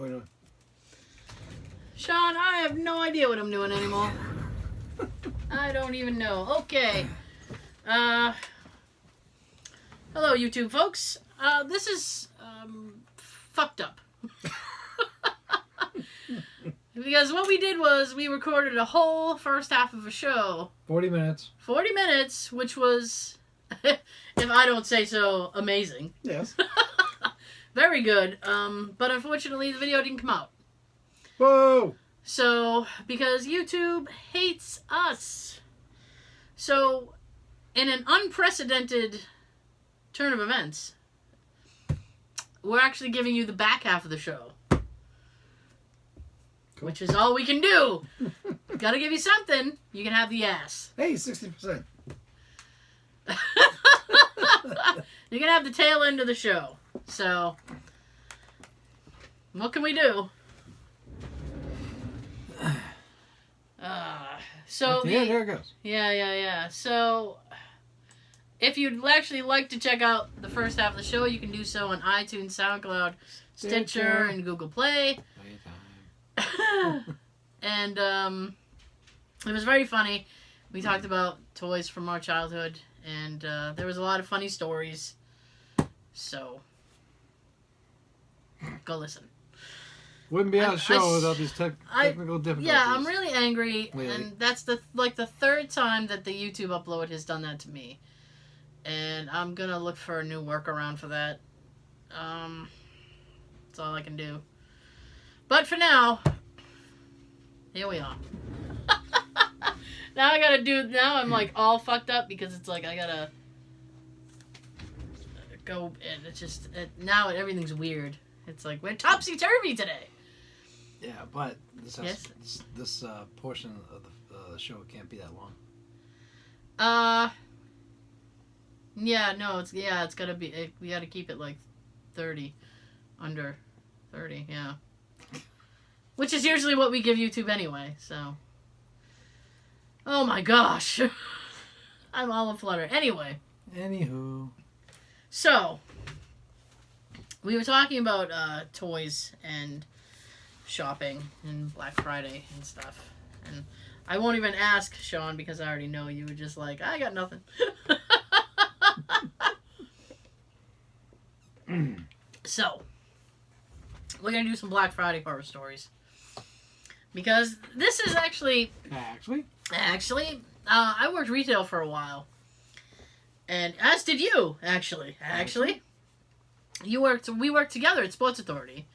What are you doing? Sean, I have no idea what I'm doing anymore. I don't even know. Okay. Hello, YouTube folks. This is fucked up. Because what we did was we recorded a whole first half of a show. 40 minutes. 40 minutes, which was, if I don't say so, amazing. Yes. Very good. But unfortunately, the video didn't come out. Whoa! So, because YouTube hates us. So, in an unprecedented turn of events, we're actually giving you the back half of the show. Cool. Which is all we can do. Gotta give you something. You can have the ass. Hey, 60%. You can have the tail end of the show. So, what can we do? Yeah, there it goes. Yeah. So, if you'd actually like to check out the first half of the show, you can do so on iTunes, SoundCloud, Stitcher, and Google Play. And it was very funny. We talked about toys from our childhood, and there was a lot of funny stories. So, go listen. Wouldn't be out of show without these technical difficulties. Yeah, I'm really angry, and that's the third time that the YouTube upload has done that to me. And I'm gonna look for a new workaround for that. That's all I can do. But for now, here we are. Now I'm like all fucked up because it's like I gotta go, and it's just, now everything's weird. It's like we're topsy-turvy today. Yeah, but this portion of the show can't be that long. Yeah, no, it's gotta be, we gotta keep it like 30, under 30, yeah. Which is usually what we give YouTube anyway, so. Oh my gosh. I'm all aflutter. Anyway. Anywho. So, we were talking about toys and shopping and Black Friday and stuff. And I won't even ask, Sean, because I already know you were just like, I got nothing. So, we're going to do some Black Friday horror stories. Because this is actually... Actually, I worked retail for a while. And as did you, actually. We worked together at Sports Authority.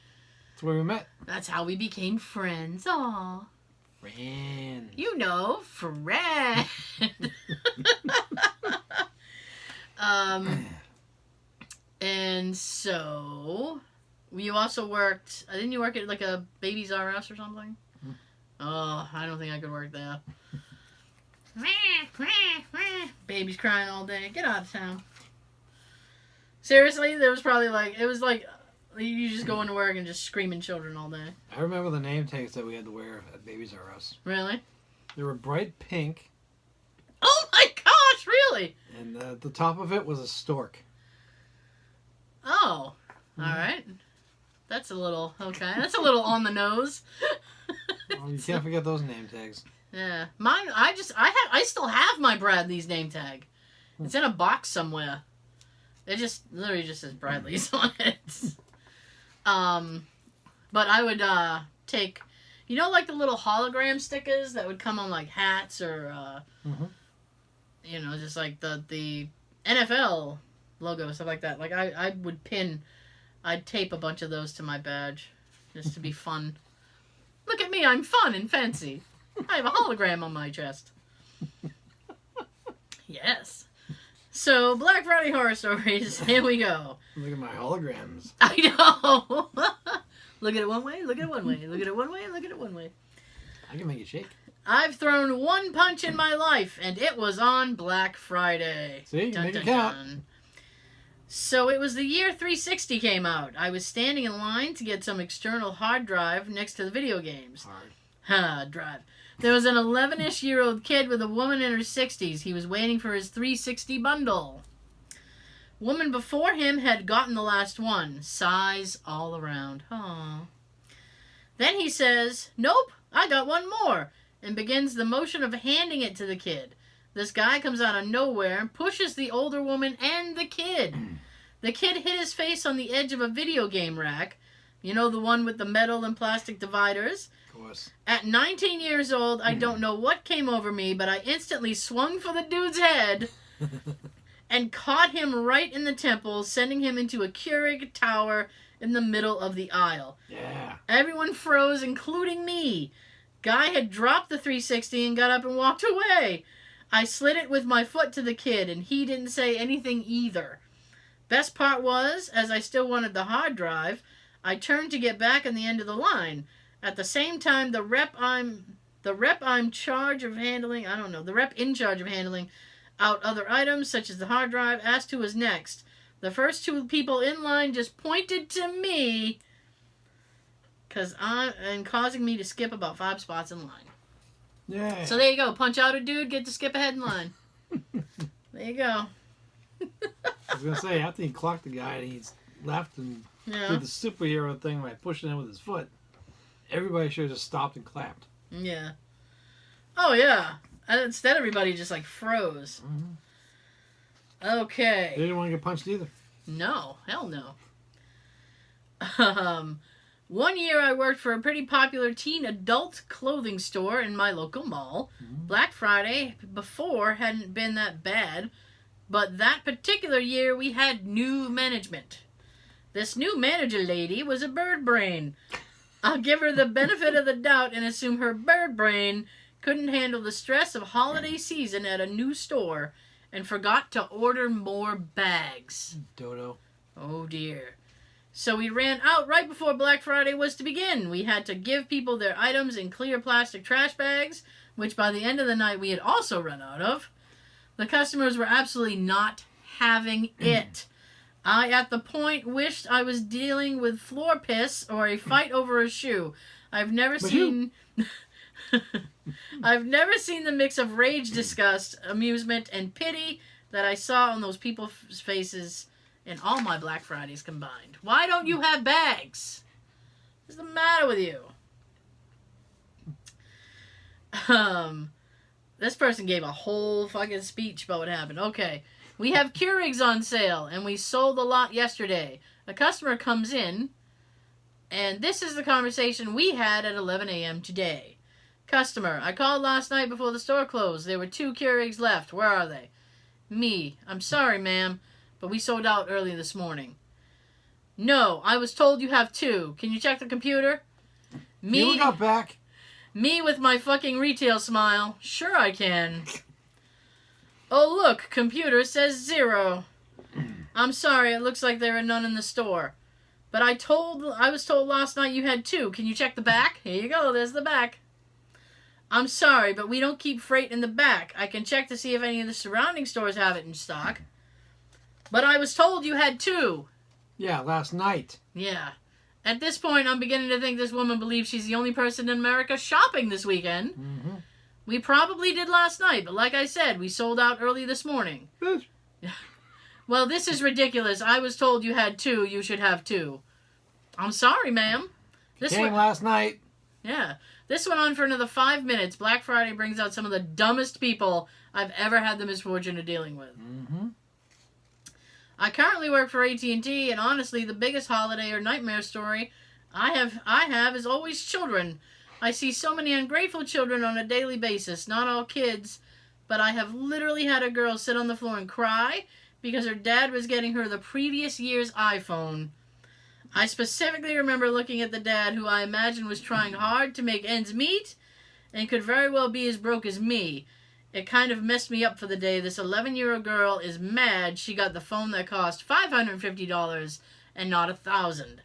That's where we met. That's how we became friends. Aww. Friend. You know, friend. And so, you also worked, didn't you work at like a Babies R Us or something? Oh, I don't think I could work there. Babies crying all day. Get out of town. Seriously, there was probably like, it was like, you just go into work and just screaming children all day. I remember the name tags that we had to wear at Babies R Us. Really? They were bright pink. Oh my gosh, really? And the top of it was a stork. Oh, alright. That's a little, okay. That's a little on the nose. Well, you can't forget those name tags. Yeah. Mine, I still have my Bradley's name tag. It's in a box somewhere. It just, literally just says Bradley's on it. But I would, take, you know, like the little hologram stickers that would come on like hats or, you know, just like the NFL logo, stuff like that. Like I would I'd tape a bunch of those to my badge just to be fun. Look at me, I'm fun and fancy. I have a hologram on my chest. Yes. So, Black Friday horror stories. Here we go. Look at my holograms. I know. Look at it one way, look at it one way, look at it one way, look at it one way. I can make it shake. I've thrown one punch in my life, and it was on Black Friday. See, make it count. So it was the year 360 came out. I was standing in line to get some external hard drive next to the video games. Hard drive. There was an 11-ish-year-old kid with a woman in her 60s. He was waiting for his 360 bundle. Woman before him had gotten the last one. Sighs all around. Aww. Then he says, "Nope, I got one more," and begins the motion of handing it to the kid. This guy comes out of nowhere and pushes the older woman and the kid. The kid hit his face on the edge of a video game rack. You know, the one with the metal and plastic dividers? Of course. At 19 years old, I don't know what came over me, but I instantly swung for the dude's head and caught him right in the temple, sending him into a Keurig tower in the middle of the aisle. Yeah. Everyone froze, including me. Guy had dropped the 360 and got up and walked away. I slid it with my foot to the kid, and he didn't say anything either. Best part was, as I still wanted the hard drive, I turned to get back on the end of the line. At the same time, the rep in charge of handling out other items, such as the hard drive, asked who was next. The first two people in line just pointed to me, and causing me to skip about 5 spots in line. Yeah. So there you go. Punch out a dude, get to skip ahead in line. There you go. I was going to say, after he clocked the guy and he's left and did the superhero thing by pushing him with his foot, everybody should have just stopped and clapped. Yeah. Oh, yeah. And instead, everybody just, froze. Mm-hmm. Okay. They didn't want to get punched either. No. Hell no. 1 year I worked for a pretty popular teen adult clothing store in my local mall. Mm-hmm. Black Friday before hadn't been that bad, but that particular year we had new management. This new manager lady was a bird brain. I'll give her the benefit of the doubt and assume her bird brain couldn't handle the stress of holiday season at a new store and forgot to order more bags. Dodo. Oh dear. So we ran out right before Black Friday was to begin. We had to give people their items in clear plastic trash bags, which by the end of the night we had also run out of. The customers were absolutely not having it. I, at the point, wished I was dealing with floor piss or a fight over a shoe. I've never seen the mix of rage, disgust, amusement, and pity that I saw on those people's faces in all my Black Fridays combined. Why don't you have bags? What's the matter with you? This person gave a whole fucking speech about what happened. Okay. We have Keurigs on sale, and we sold a lot yesterday. A customer comes in, and this is the conversation we had at 11 a.m. today. Customer, I called last night before the store closed. There were 2 Keurigs left. Where are they? Me, I'm sorry, ma'am, but we sold out early this morning. No, I was told you have 2. Can you check the computer? Me, you got back. Me with my fucking retail smile. Sure I can. Oh, look, computer says 0. I'm sorry, it looks like there are none in the store. But I was told last night you had 2. Can you check the back? Here you go, there's the back. I'm sorry, but we don't keep freight in the back. I can check to see if any of the surrounding stores have it in stock. But I was told you had 2. Yeah, last night. Yeah. At this point, I'm beginning to think this woman believes she's the only person in America shopping this weekend. Mm-hmm. We probably did last night, but like I said, we sold out early this morning. Bitch. Well, this is ridiculous. I was told you had 2. You should have 2. I'm sorry, ma'am. This came last night. Yeah. This went on for another 5 minutes. Black Friday brings out some of the dumbest people I've ever had the misfortune of dealing with. Mm-hmm. I currently work for AT&T, and honestly, the biggest holiday or nightmare story I have is always children. I see so many ungrateful children on a daily basis. Not all kids, but I have literally had a girl sit on the floor and cry because her dad was getting her the previous year's iPhone. I specifically remember looking at the dad, who I imagine was trying hard to make ends meet and could very well be as broke as me. It kind of messed me up for the day. This 11-year-old girl is mad she got the phone that cost $550 and not $1,000.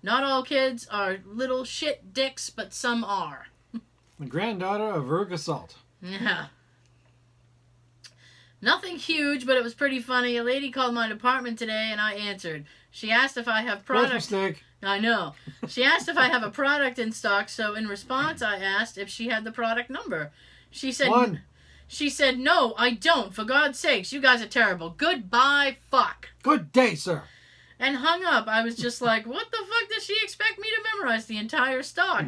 Not all kids are little shit dicks, but some are. The granddaughter of Erg Assault. Yeah. Nothing huge, but it was pretty funny. A lady called my department today, and I answered. She asked if I have product. Mistake. I know. She asked if I have a product in stock, so in response, I asked if she had the product number. She said, 1. She said, no, I don't. For God's sakes, you guys are terrible. Goodbye, fuck. Good day, sir. and hung up. I was just like, what the fuck does she expect me to memorize the entire stock?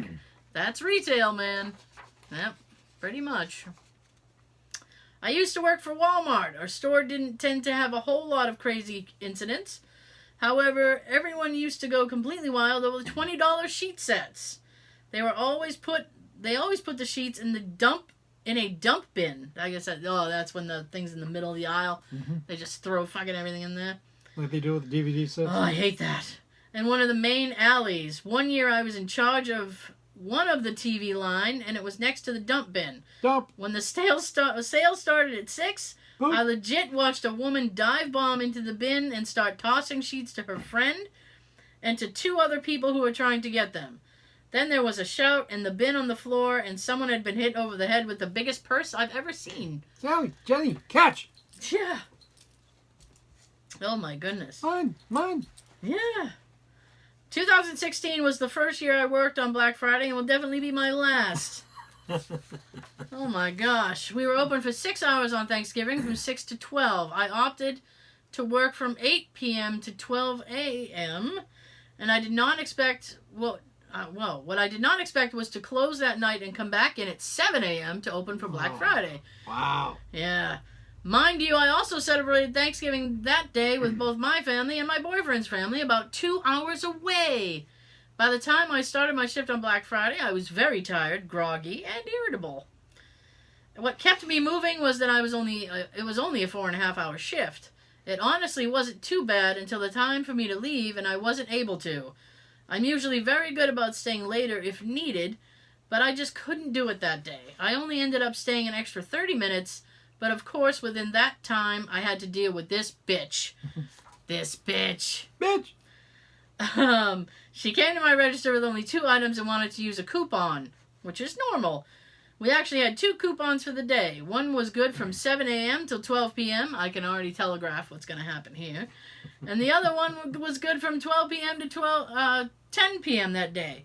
That's retail, man. Yep, pretty much. I used to work for Walmart. Our store didn't tend to have a whole lot of crazy incidents. However, everyone used to go completely wild over the $20 sheet sets. They always put the sheets in a dump bin. I guess that's when the thing's in the middle of the aisle. Mm-hmm. They just throw fucking everything in there. Like they do with the DVD sets. Oh, I hate that. In one of the main alleys. One year I was in charge of one of the TV line, and it was next to the dump bin. Dump. When the sale started at 6, boop. I legit watched a woman dive bomb into the bin and start tossing sheets to her friend and to 2 other people who were trying to get them. Then there was a shout and the bin on the floor, and someone had been hit over the head with the biggest purse I've ever seen. Sally, Jenny, catch! Yeah. Oh my goodness. Mine. Yeah. 2016 was the first year I worked on Black Friday and will definitely be my last. Oh my gosh. We were open for 6 hours on Thanksgiving from 6 to 12. I opted to work from 8 p.m. to 12 a.m. and I did not expect... what I did not expect was to close that night and come back in at 7 a.m. to open for Black Friday. Wow. Yeah. Mind you, I also celebrated Thanksgiving that day with both my family and my boyfriend's family about 2 hours away. By the time I started my shift on Black Friday, I was very tired, groggy, and irritable. What kept me moving was that it was only a 4.5 hour shift. It honestly wasn't too bad until the time for me to leave, and I wasn't able to. I'm usually very good about staying later if needed, but I just couldn't do it that day. I only ended up staying an extra 30 minutes, but of course within that time I had to deal with this bitch. This bitch. Bitch! She came to my register with only 2 items and wanted to use a coupon, which is normal. We actually had 2 coupons for the day. One was good from 7 a.m. till 12 p.m. I can already telegraph what's going to happen here. And the other one was good from 12 p.m. to 10 p.m. that day.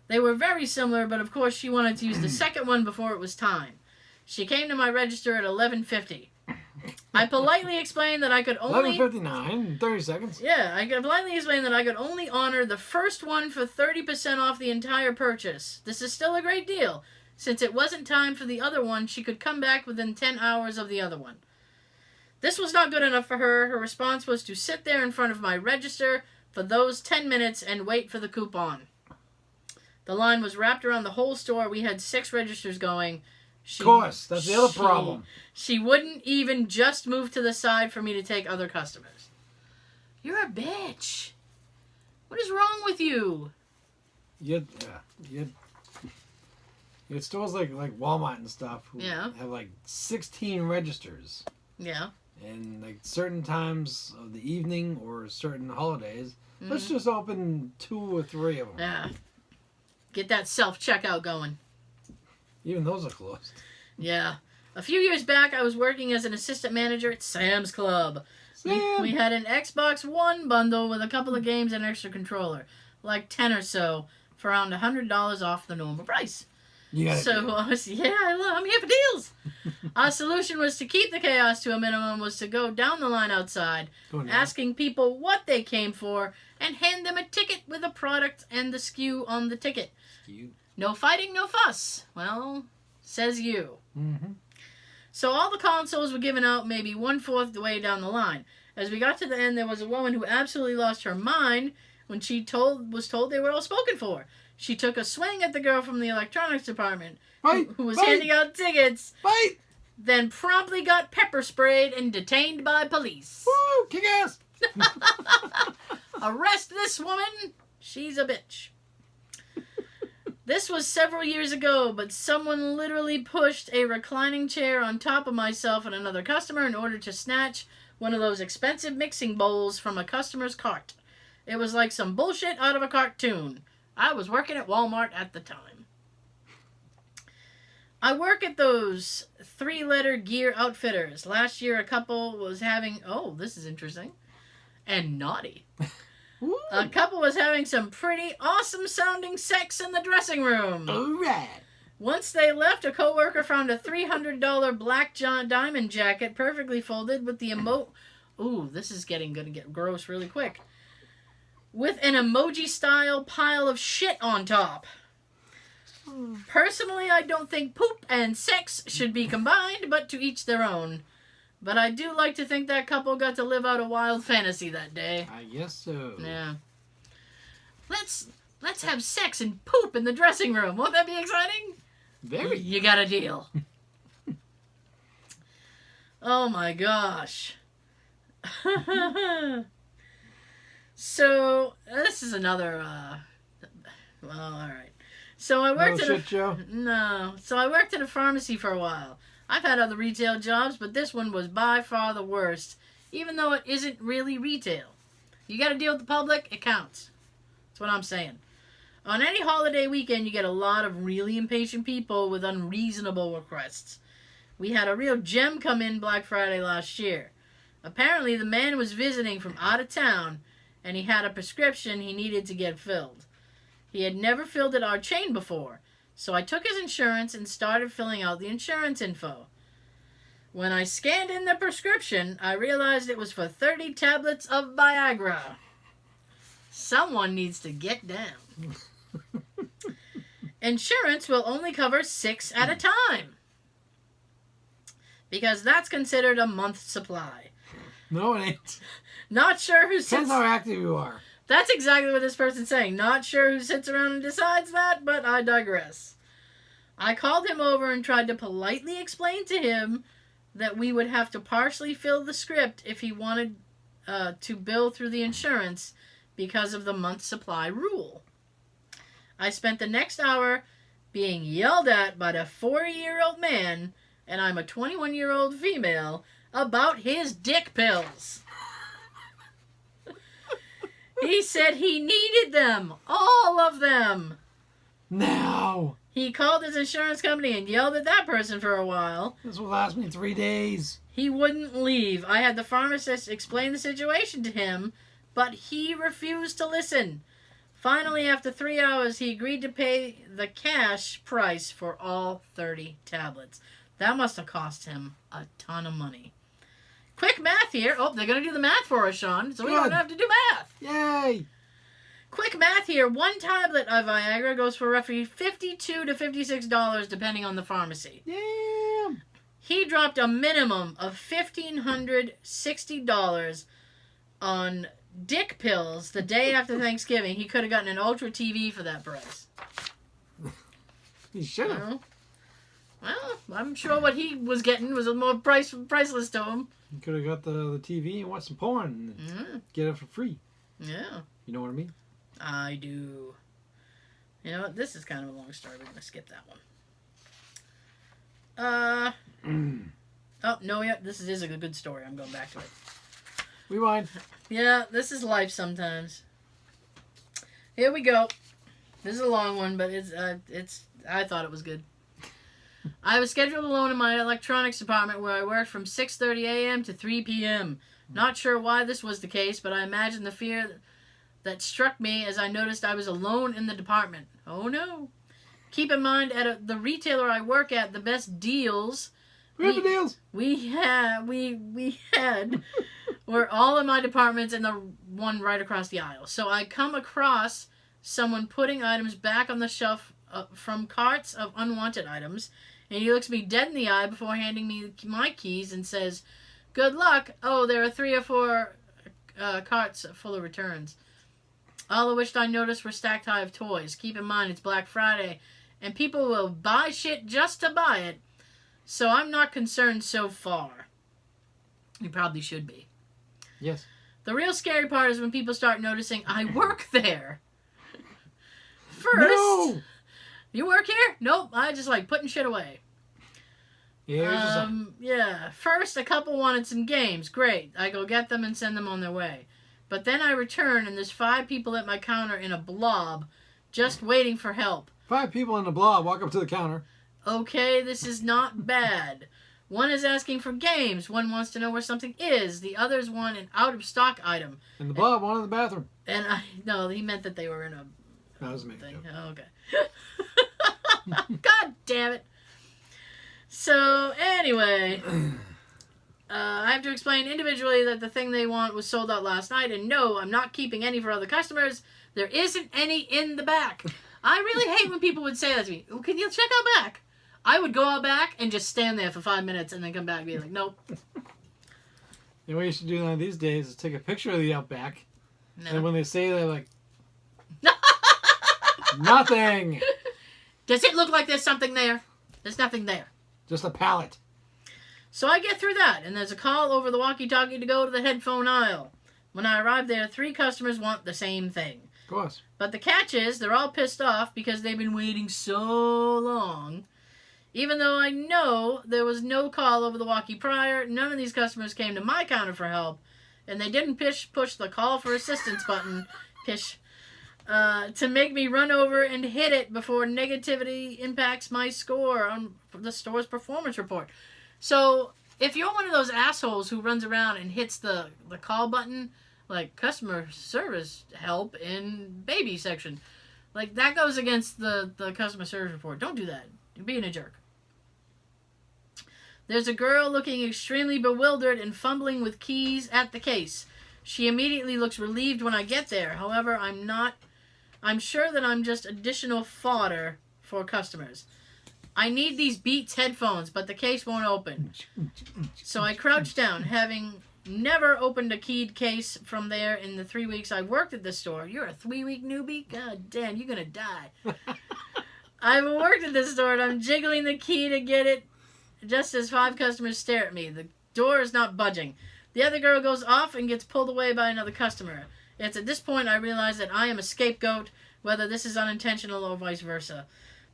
They were very similar, but of course she wanted to use the second one before it was time. She came to my register at 11:50. I politely explained that I could only... 11:59, 30 seconds. Yeah, I politely explained that I could only honor the first one for 30% off the entire purchase. This is still a great deal. Since it wasn't time for the other one, she could come back within 10 hours of the other one. This was not good enough for her. Her response was to sit there in front of my register for those 10 minutes and wait for the coupon. The line was wrapped around the whole store. We had 6 registers going. Of course, that's the other problem. She wouldn't even just move to the side for me to take other customers. You're a bitch. What is wrong with you? You had stores like Walmart and stuff who have like 16 registers. Yeah. And like certain times of the evening or certain holidays, let's just open 2 or 3 of them. Yeah. Get that self-checkout going. Even those are closed. Yeah. A few years back, I was working as an assistant manager at Sam's Club. We had an Xbox One bundle with a couple of games and an extra controller. Like 10 or so for around $100 off the normal price. I'm here for deals. Our solution was to keep the chaos to a minimum, was to go down the line outside, asking people what they came for, and hand them a ticket with a product and the SKU on the ticket. No fighting, no fuss. Well, says you. Mm-hmm. So all the consoles were given out maybe 1/4 the way down the line. As we got to the end, there was a woman who absolutely lost her mind when she was told they were all spoken for. She took a swing at the girl from the electronics department who was handing out tickets, then promptly got pepper sprayed and detained by police. Woo! Kick ass! Arrest this woman! She's a bitch. This was several years ago, but someone literally pushed a reclining chair on top of myself and another customer in order to snatch one of those expensive mixing bowls from a customer's cart. It was like some bullshit out of a cartoon. I was working at Walmart at the time. I work at those 3-letter gear outfitters. Last year, a couple was having... Oh, this is interesting. And naughty. Ooh. A couple was having some pretty awesome-sounding sex in the dressing room. All right. Once they left, a coworker found a $300 black diamond jacket perfectly folded with the Ooh, this is gonna get gross really quick. with an emoji-style pile of shit on top. Personally, I don't think poop and sex should be combined, but to each their own. But I do like to think that couple got to live out a wild fantasy that day. I guess so. Yeah. Let's have sex and poop in the dressing room. Won't that be exciting? Very. You got a deal. Oh my gosh. So, this is another, well, alright. So I worked shit show? No. So I worked at a pharmacy for a while. I've had other retail jobs, but this one was by far the worst, even though it isn't really retail. You gotta deal with the public, it counts. That's what I'm saying. On any holiday weekend, you get a lot of really impatient people with unreasonable requests. We had a real gem come in Black Friday last year. Apparently, the man was visiting from out of town, and he had a prescription he needed to get filled. He had never filled at our chain before, so I took his insurance and started filling out the insurance info. When I scanned in the prescription, I realized it was for 30 tablets of Viagra. Someone needs to get down. Insurance will only cover 6 at a time, because that's considered a month's supply. No, it ain't. Not sure who sits... Depends how active you are. That's exactly what this person's saying. Not sure who sits around and decides that, but I digress. I called him over and tried to politely explain to him that we would have to partially fill the script if he wanted to bill through the insurance because of the month supply rule. I spent the next hour being yelled at by the 40-year-old man, and I'm a 21-year-old female, about his dick pills. He said he needed them. All of them. Now. He called his insurance company and yelled at that person for a while. This will last me 3 days. He wouldn't leave. I had the pharmacist explain the situation to him, but he refused to listen. Finally, after 3 hours, he agreed to pay the cash price for all 30 tablets. That must have cost him a ton of money. Quick math here. Oh, they're going to do the math for us, Sean, so we don't have to do math. Yay! Quick math here. 1 tablet of Viagra goes for roughly $52 to $56, depending on the pharmacy. Damn! He dropped a minimum of $1,560 on dick pills the day after Thanksgiving. He could have gotten an Ultra TV for that price. He should have. Well, I'm sure what he was getting was more priceless to him. You could have got the TV and watched some porn and get it for free. Yeah. You know what I mean? I do. You know what? This is kind of a long story. We're going to skip that one. Oh, no, yeah. This is a good story. I'm going back to it. Rewind. Yeah, this is life sometimes. Here we go. This is a long one, but it's I thought it was good. I was scheduled alone in my electronics department where I worked from 6:30 a.m. to 3 p.m. Not sure why this was the case, but I imagine the fear that struck me as I noticed I was alone in the department. Oh no. Keep in mind, at the retailer I work at, the best deals we had were all in my departments and the one right across the aisle. So I come across someone putting items back on the shelf from carts of unwanted items, and he looks me dead in the eye before handing me my keys and says, "Good luck. Oh, there are 3 or 4 carts full of returns." All of which I noticed were stacked high of toys. Keep in mind, it's Black Friday, and people will buy shit just to buy it, so I'm not concerned so far. You probably should be. Yes. The real scary part is when people start noticing I work there. First... No! You work here? Nope, I just like putting shit away. Yeah. First, a couple wanted some games. Great. I go get them and send them on their way. But then I return and there's 5 people at my counter in a blob just waiting for help. 5 people in a blob walk up to the counter. Okay, this is not bad. One is asking for games. One wants to know where something is. The others want an out-of-stock item. And the blob wanted the bathroom. And no, he meant that they were in a... That was me. Oh, okay. God damn it. So, anyway. I have to explain individually that the thing they want was sold out last night, and no, I'm not keeping any for other customers. There isn't any in the back. I really hate when people would say that to me. Can you check out back? I would go out back and just stand there for 5 minutes and then come back and be like, nope. The way you should do that these days is take a picture of the Outback, and when they say they're like, nothing. Does it look like there's something there? There's nothing there. Just a pallet. So I get through that, and there's a call over the walkie-talkie to go to the headphone aisle. When I arrive there, 3 customers want the same thing. Of course. But the catch is, they're all pissed off because they've been waiting so long. Even though I know there was no call over the walkie prior, none of these customers came to my counter for help, and they didn't push the call for assistance button, to make me run over and hit it before negativity impacts my score on the store's performance report. So, if you're one of those assholes who runs around and hits the call button, like customer service help in baby section, like that goes against the customer service report. Don't do that. You're being a jerk. There's a girl looking extremely bewildered and fumbling with keys at the case. She immediately looks relieved when I get there. However, I'm sure that I'm just additional fodder for customers. I need these Beats headphones, but the case won't open. So I crouch down, having never opened a keyed case from there in the 3 weeks I've worked at this store. You're a 3-week newbie? God damn, you're gonna die. I've worked at this store, and I'm jiggling the key to get it just as 5 customers stare at me. The door is not budging. The other girl goes off and gets pulled away by another customer. It's at this point I realize that I am a scapegoat, whether this is unintentional or vice versa.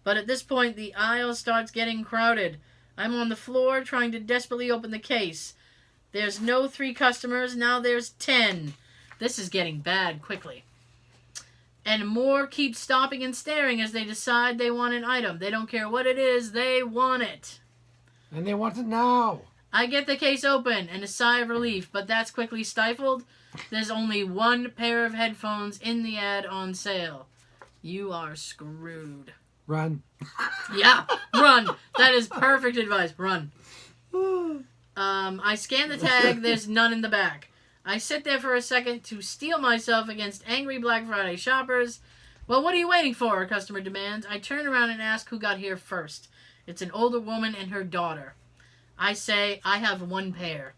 But at this point, the aisle starts getting crowded. I'm on the floor trying to desperately open the case. There's no 3 customers, now there's 10. This is getting bad quickly. And more keep stopping and staring as they decide they want an item. They don't care what it is, they want it. And they want it now. I get the case open and a sigh of relief, but that's quickly stifled. There's only 1 pair of headphones in the ad on sale. You are screwed. Run. Yeah, run. That is perfect advice. Run. I scan the tag. There's none in the back. I sit there for a second to steel myself against angry Black Friday shoppers. Well, what are you waiting for? A customer demands. I turn around and ask who got here first. It's an older woman and her daughter. I say, I have 1 pair.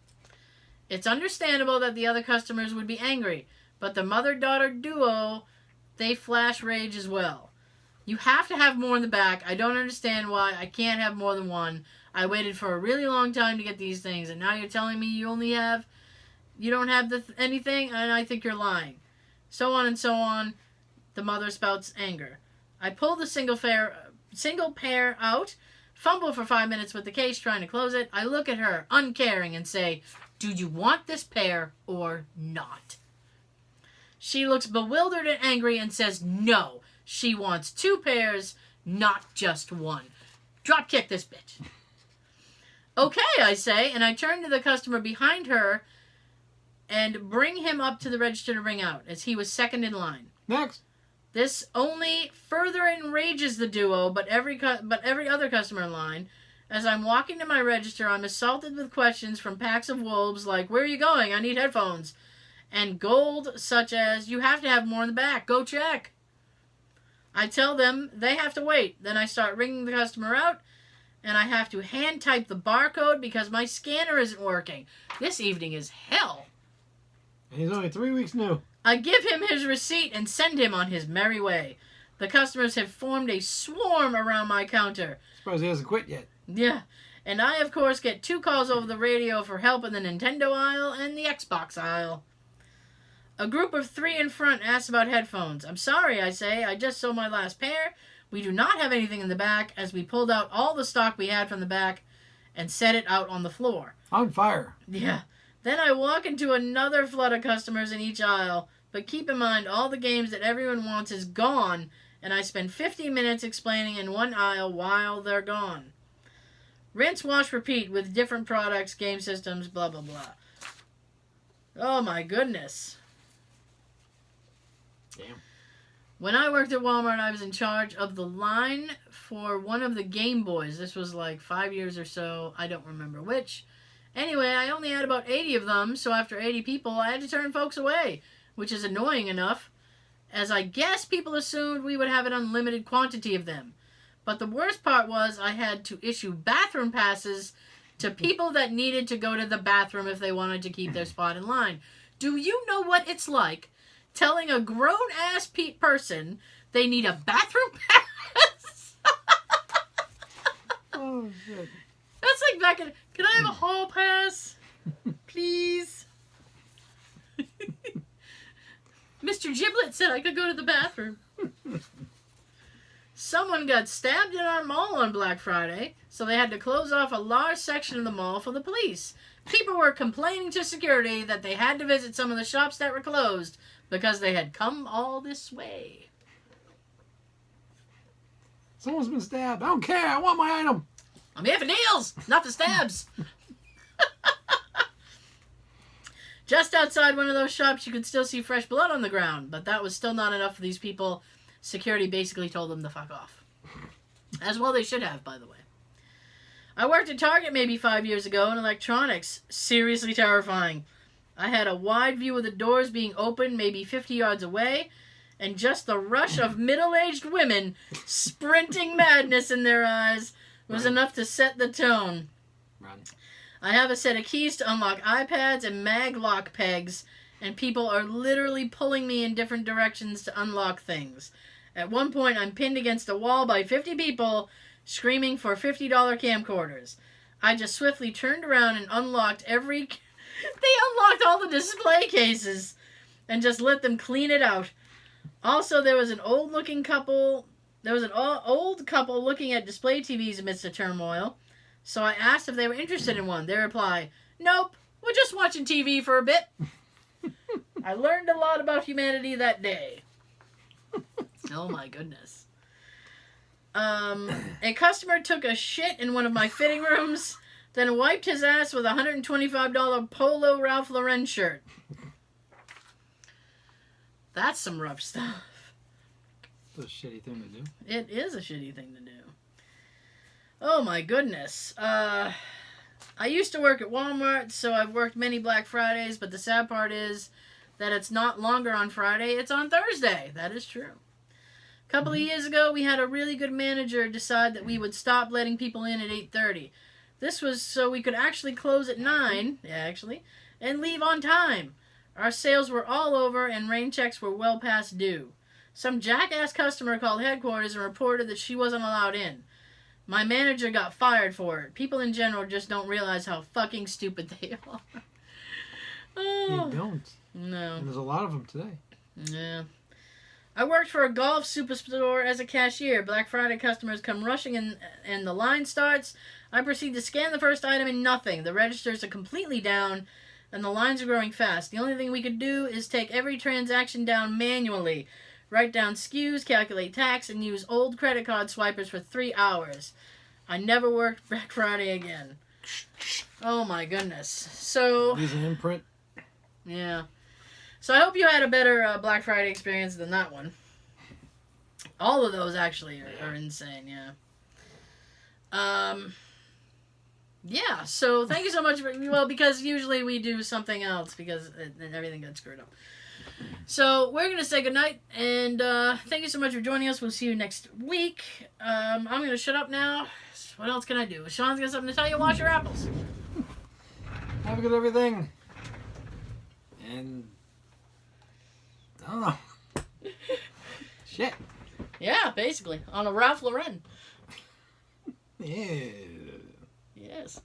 It's understandable that the other customers would be angry, but the mother-daughter duo, they flash rage as well. You have to have more in the back. I don't understand why I can't have more than 1. I waited for a really long time to get these things, and now you're telling me you don't have anything, and I think you're lying. So on and so on. The mother spouts anger. I pull the single pair out, fumble for 5 minutes with the case, trying to close it. I look at her, uncaring, and say, do you want this pair or not? She looks bewildered and angry and says no. She wants 2 pairs, not just 1. Drop kick this bitch. Okay, I say, and I turn to the customer behind her and bring him up to the register to ring out, as he was second in line. Next. This only further enrages the duo, but every other customer in line. As I'm walking to my register, I'm assaulted with questions from packs of wolves like, where are you going? I need headphones. And gold such as, you have to have more in the back. Go check. I tell them they have to wait. Then I start ringing the customer out, and I have to hand type the barcode because my scanner isn't working. This evening is hell. And he's only 3 weeks new. I give him his receipt and send him on his merry way. The customers have formed a swarm around my counter. Suppose he hasn't quit yet. Yeah. And I, of course, get 2 calls over the radio for help in the Nintendo aisle and the Xbox aisle. A group of 3 in front asks about headphones. I'm sorry, I say. I just sold my last pair. We do not have anything in the back, as we pulled out all the stock we had from the back and set it out on the floor. On fire. Yeah. Then I walk into another flood of customers in each aisle, but keep in mind all the games that everyone wants is gone, and I spend 50 minutes explaining in one aisle while they're gone. Rinse, wash, repeat with different products, game systems, blah, blah, blah. Oh my goodness. Damn. When I worked at Walmart, I was in charge of the line for one of the Game Boys. This was like 5 years or so. I don't remember which. Anyway, I only had about 80 of them, so after 80 people, I had to turn folks away, which is annoying enough, as I guess people assumed we would have an unlimited quantity of them. But the worst part was I had to issue bathroom passes to people that needed to go to the bathroom if they wanted to keep their spot in line. Do you know what it's like telling a grown-ass person they need a bathroom pass? Oh, shit. That's like back in... Can I have a hall pass? Please? Mr. Giblet said I could go to the bathroom. Someone got stabbed in our mall on Black Friday, so they had to close off a large section of the mall for the police. People were complaining to security that they had to visit some of the shops that were closed because they had come all this way. Someone's been stabbed. I don't care. I want my item. I'm here for deals, not for stabs. Just outside one of those shops, you could still see fresh blood on the ground, but that was still not enough for these people. Security basically told them to fuck off. As well they should have, by the way. I worked at Target maybe 5 years ago in electronics. Seriously terrifying. I had a wide view of the doors being opened maybe 50 yards away, and just the rush of middle-aged women sprinting madness in their eyes was enough to set the tone. Run. I have a set of keys to unlock iPads and mag lock pegs, and people are literally pulling me in different directions to unlock things. At one point, I'm pinned against a wall by 50 people screaming for $50 camcorders. I just swiftly turned around and unlocked They unlocked all the display cases and just let them clean it out. Also, there was an old couple looking at display TVs amidst the turmoil. So I asked if they were interested in one. They reply, "Nope, we're just watching TV for a bit." I learned a lot about humanity that day. Oh my goodness. A customer took a shit in one of my fitting rooms, then wiped his ass with a $125 Polo Ralph Lauren shirt. That's some rough stuff. It's a shitty thing to do. It is a shitty thing to do. Oh my goodness. I used to work at Walmart, so I've worked many Black Fridays, but the sad part is that it's not longer on Friday, it's on Thursday. That is true. A couple of years ago, we had a really good manager decide that we would stop letting people in at 8:30. This was so we could actually close at 9, and leave on time. Our sales were all over, and rain checks were well past due. Some jackass customer called headquarters and reported that she wasn't allowed in. My manager got fired for it. People in general just don't realize how fucking stupid they are. Oh, You don't. No. And there's a lot of them today. Yeah. I worked for a golf superstore as a cashier. Black Friday customers come rushing in and the line starts. I proceed to scan the first item and nothing. The registers are completely down and the lines are growing fast. The only thing we could do is take every transaction down manually. Write down SKUs, calculate tax, and use old credit card swipers for 3 hours. I never worked Black Friday again. Oh my goodness. So... Use an imprint. Yeah. So I hope you had a better Black Friday experience than that one. All of those actually are insane, yeah. Yeah, so thank you so much. Because usually we do something else because everything got screwed up. So we're going to say goodnight, and thank you so much for joining us. We'll see you next week. I'm going to shut up now. What else can I do? Sean's got something to tell you. Wash your apples. Have a good everything. And... I don't know. Shit. Yeah, basically. On a Ralph Lauren. Yeah. Yes.